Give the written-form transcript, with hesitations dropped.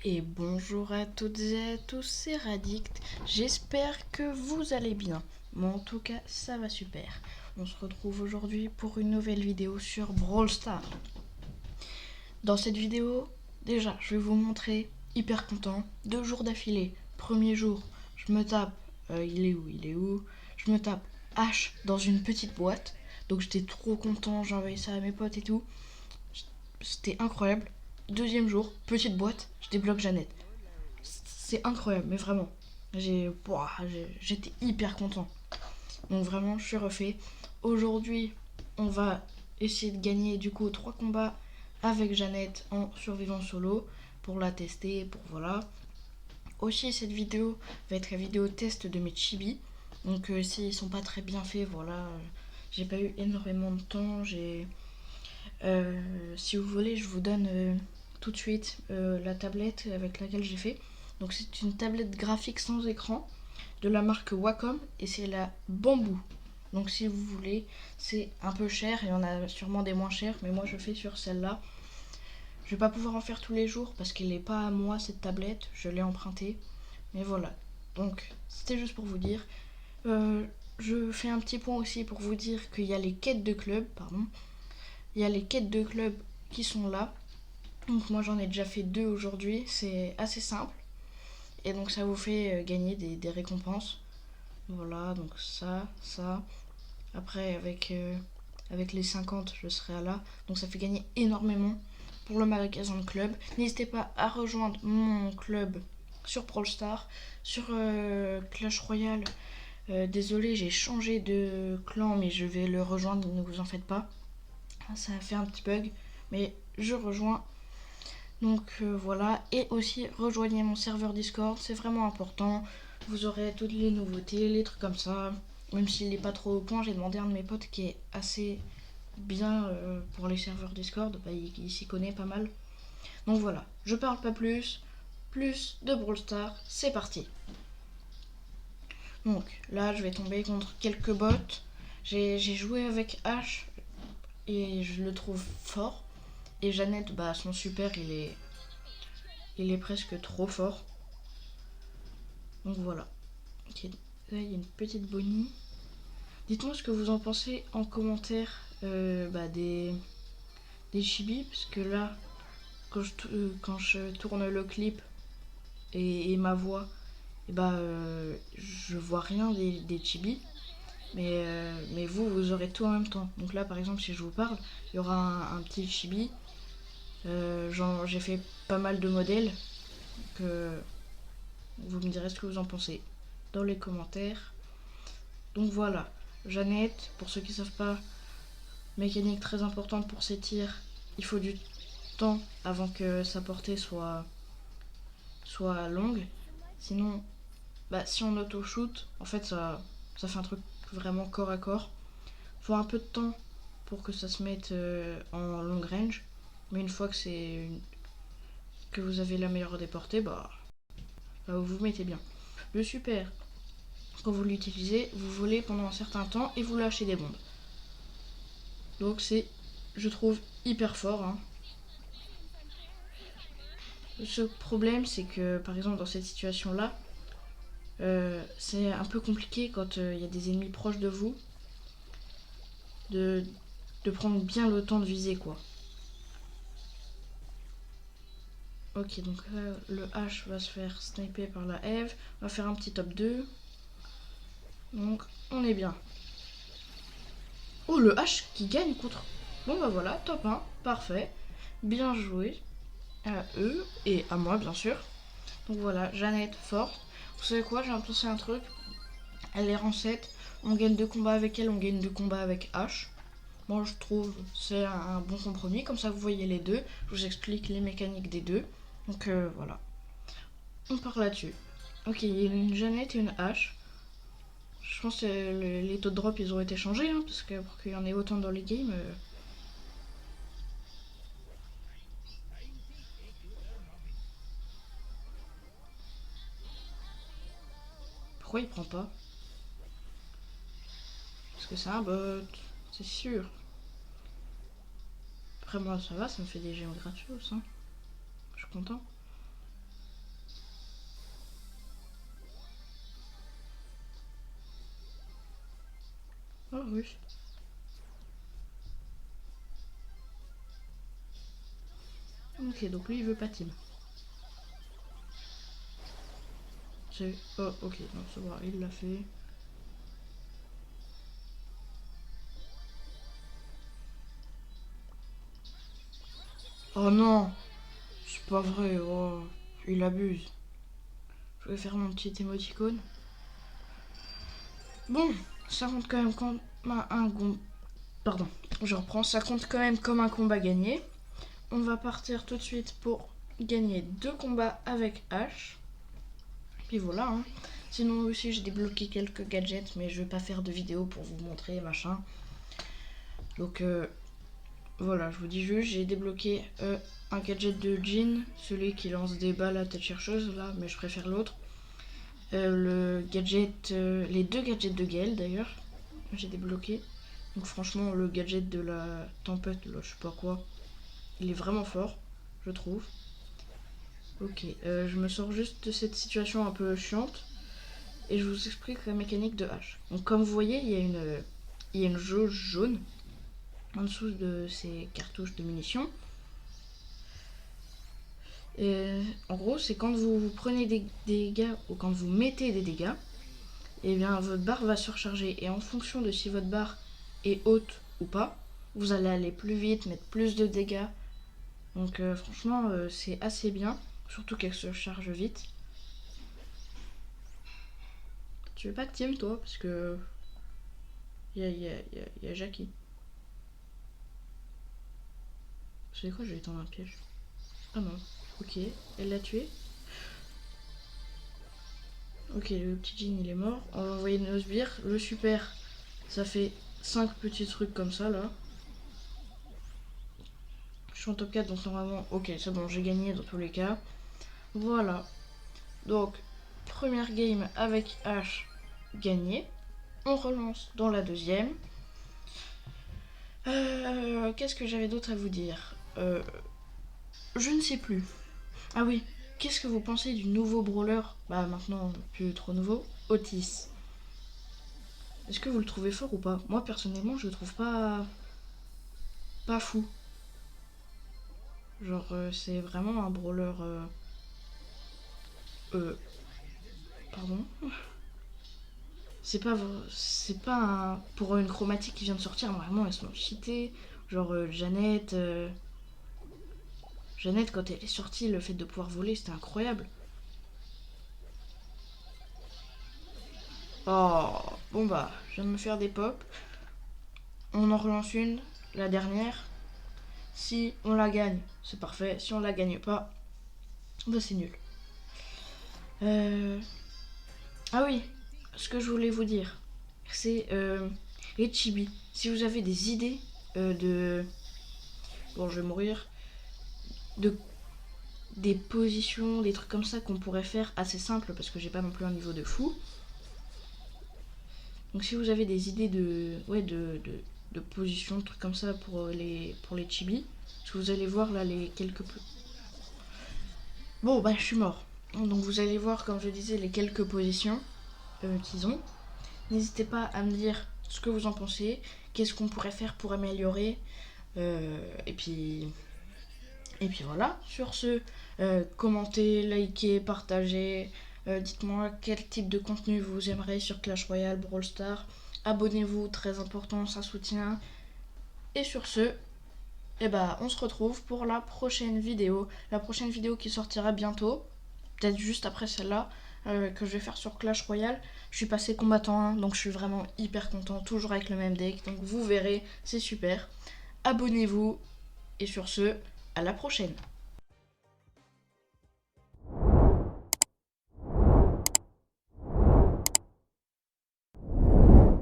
Et bonjour à toutes et à tous, c'est Radict. J'espère que vous allez bien. Moi en tout cas, ça va super. On se retrouve aujourd'hui pour une nouvelle vidéo sur Brawl Stars. Dans cette vidéo, déjà, je vais vous montrer, hyper content, 2 jours d'affilée. Premier jour, je me tape, il est où Je me tape H dans une petite boîte. Donc j'étais trop content, j'ai envoyé ça à mes potes et tout. C'était incroyable. Deuxième jour, petite boîte, je débloque Jeannette. C'est incroyable, mais vraiment. J'étais hyper content. Donc vraiment, je suis refait. Aujourd'hui, on va essayer de gagner du coup 3 combats avec Jeannette en survivant solo pour la tester, pour voilà. Aussi, cette vidéo va être la vidéo test de mes chibis. Donc s'ils sont pas très bien faits, voilà. J'ai pas eu énormément de temps. Si vous voulez, je vous donne tout de suite la tablette avec laquelle j'ai fait. Donc c'est une tablette graphique sans écran de la marque Wacom et c'est la Bamboo. Donc si vous voulez, c'est un peu cher, il y en a sûrement des moins chers, mais moi je fais sur celle-là. Je vais pas pouvoir en faire tous les jours parce qu'elle n'est pas à moi cette tablette, je l'ai empruntée. Mais voilà, donc c'était juste pour vous dire. Je fais un petit point aussi pour vous dire qu'il y a les quêtes de club, pardon. Il y a les quêtes de club qui sont là. Donc moi j'en ai déjà fait 2 aujourd'hui, c'est assez simple. Et donc ça vous fait gagner des récompenses. Voilà, donc ça. Après avec les 50 je serai là. Donc ça fait gagner énormément pour le magasin de club. N'hésitez pas à rejoindre mon club sur Brawl Stars, sur Clash Royale. Désolé, j'ai changé de clan, mais je vais le rejoindre, ne vous en faites pas. Ça a fait un petit bug, mais je rejoins. Donc voilà, et aussi rejoignez mon serveur Discord, c'est vraiment important. Vous aurez toutes les nouveautés, les trucs comme ça. Même s'il n'est pas trop au point, j'ai demandé à un de mes potes qui est assez bien pour les serveurs Discord, bah, il s'y connaît pas mal. Donc voilà, je parle pas plus de Brawl Stars, c'est parti. Donc là, je vais tomber contre quelques bots. J'ai joué avec H et je le trouve fort. Et Jeannette, bah son super, il est presque trop fort. Donc voilà. Ok, là il y a une petite Bonnie. Dites-moi ce que vous en pensez en commentaire des chibis, parce que là, quand je tourne le clip et ma voix, et je vois rien des chibis. Mais vous aurez tout en même temps. Donc là, par exemple, si je vous parle, il y aura un petit chibi. J'ai fait pas mal de modèles. Donc, vous me direz ce que vous en pensez dans les commentaires. Donc voilà, Jeannette, pour ceux qui ne savent pas, mécanique très importante pour ses tirs. Il faut du temps avant que sa portée soit longue. Sinon, si on auto-shoot, en fait, ça fait un truc vraiment corps à corps. Il faut un peu de temps pour que ça se mette en long range. Mais une fois que vous avez la meilleure des portées, vous vous mettez bien. Le super, quand vous l'utilisez, vous volez pendant un certain temps et vous lâchez des bombes. Donc c'est, je trouve, hyper fort. Hein. Ce problème, c'est que, par exemple, dans cette situation-là, c'est un peu compliqué quand il y a des ennemis proches de vous de, de prendre bien le temps de viser, quoi. Ok, donc là, le H va se faire sniper par la Eve. On va faire un petit top 2. Donc, on est bien. Oh, le H qui gagne contre... Bon, bah voilà, top 1, parfait. Bien joué à eux et à moi, bien sûr. Donc voilà, Jeannette, forte. Vous savez quoi, j'ai pensé un truc. Elle est rang 7. On gagne 2 combats avec elle, on gagne 2 combats avec H. Moi, je trouve c'est un bon compromis. Comme ça, vous voyez les deux. Je vous explique les mécaniques des deux. Donc voilà. On part là-dessus. Ok, il y a une Jeannette et une H. Je pense que les taux de drop ils ont été changés, hein, parce que pour qu'il y en ait autant dans les games. Pourquoi il prend pas? Parce que c'est un bot, c'est sûr. Après moi ça va, ça me fait des gemmes gratuites, hein. Je suis content. oui. Ok, donc lui il veut pas team. C'est... Oh, ok, non, ça va, il l'a fait. Oh non, c'est pas vrai, oh, il abuse. Je vais faire mon petit émoticône. Bon, ça compte quand même comme un pardon, je reprends, ça compte quand même comme un combat gagné. On va partir tout de suite pour gagner 2 combats avec H. Puis voilà, hein. Sinon aussi j'ai débloqué quelques gadgets, mais je vais pas faire de vidéo pour vous montrer, machin. Donc voilà, je vous dis juste, j'ai débloqué un gadget de Jin, celui qui lance des balles à tête chercheuse là, mais je préfère l'autre. Le gadget, les 2 gadgets de Gale d'ailleurs, j'ai débloqué. Donc franchement, le gadget de la tempête, là, je sais pas quoi, il est vraiment fort, je trouve. Ok, je me sors juste de cette situation un peu chiante et je vous explique la mécanique de H. Donc comme vous voyez, il y a une jauge jaune en dessous de ces cartouches de munitions. Et en gros, c'est quand vous prenez des dégâts ou quand vous mettez des dégâts, et bien votre barre va surcharger. Et en fonction de si votre barre est haute ou pas, vous allez aller plus vite, mettre plus de dégâts. Donc franchement, c'est assez bien, surtout qu'elle se charge vite. Tu veux pas de team toi? Parce que il y a Jackie. C'est quoi, je vais tendre un piège. Ah non, ok, elle l'a tué. Ok, le petit Jean il est mort. On va envoyer nos sbires. Le super, ça fait 5 petits trucs comme ça là. Je suis en top 4 donc normalement, ok, c'est bon, j'ai gagné dans tous les cas. Voilà. Donc, première game avec H gagnée. On relance dans la deuxième. Qu'est-ce que j'avais d'autre à vous dire? Je ne sais plus. Ah oui, qu'est-ce que vous pensez du nouveau brawler? Bah maintenant, plus trop nouveau, Otis. Est-ce que vous le trouvez fort ou pas? Moi personnellement, je le trouve pas fou. Genre, c'est vraiment un brawler. Pardon. C'est pas un, pour une chromatique qui vient de sortir. Vraiment, elles sont cheatées. Genre Jeannette. Jeannette, quand elle est sortie, le fait de pouvoir voler, c'était incroyable. Oh, bon bah, je viens de me faire des pops. On en relance une, la dernière. Si on la gagne, c'est parfait. Si on la gagne pas, bah c'est nul. Ah oui, ce que je voulais vous dire, c'est les chibis. Si vous avez des idées de... Bon, je vais mourir. De... Des positions, des trucs comme ça qu'on pourrait faire assez simple parce que j'ai pas non plus un niveau de fou. Donc si vous avez des idées de... Ouais, de positions, de trucs comme ça pour les chibis. Parce que vous allez voir là les quelques... Bon, bah je suis mort. Donc vous allez voir, comme je disais, les quelques positions qu'ils ont. N'hésitez pas à me dire ce que vous en pensez, qu'est-ce qu'on pourrait faire pour améliorer. Et puis voilà, sur ce, commentez, likez, partagez. Dites-moi quel type de contenu vous aimerez sur Clash Royale, Brawl Stars. Abonnez-vous, très important, ça soutient. Et sur ce, eh ben, on se retrouve pour la prochaine vidéo. La prochaine vidéo qui sortira bientôt, peut-être juste après celle-là, que je vais faire sur Clash Royale. Je suis passé combattant 1, donc je suis vraiment hyper content, toujours avec le même deck. Donc vous verrez, c'est super. Abonnez-vous, et sur ce, à la prochaine.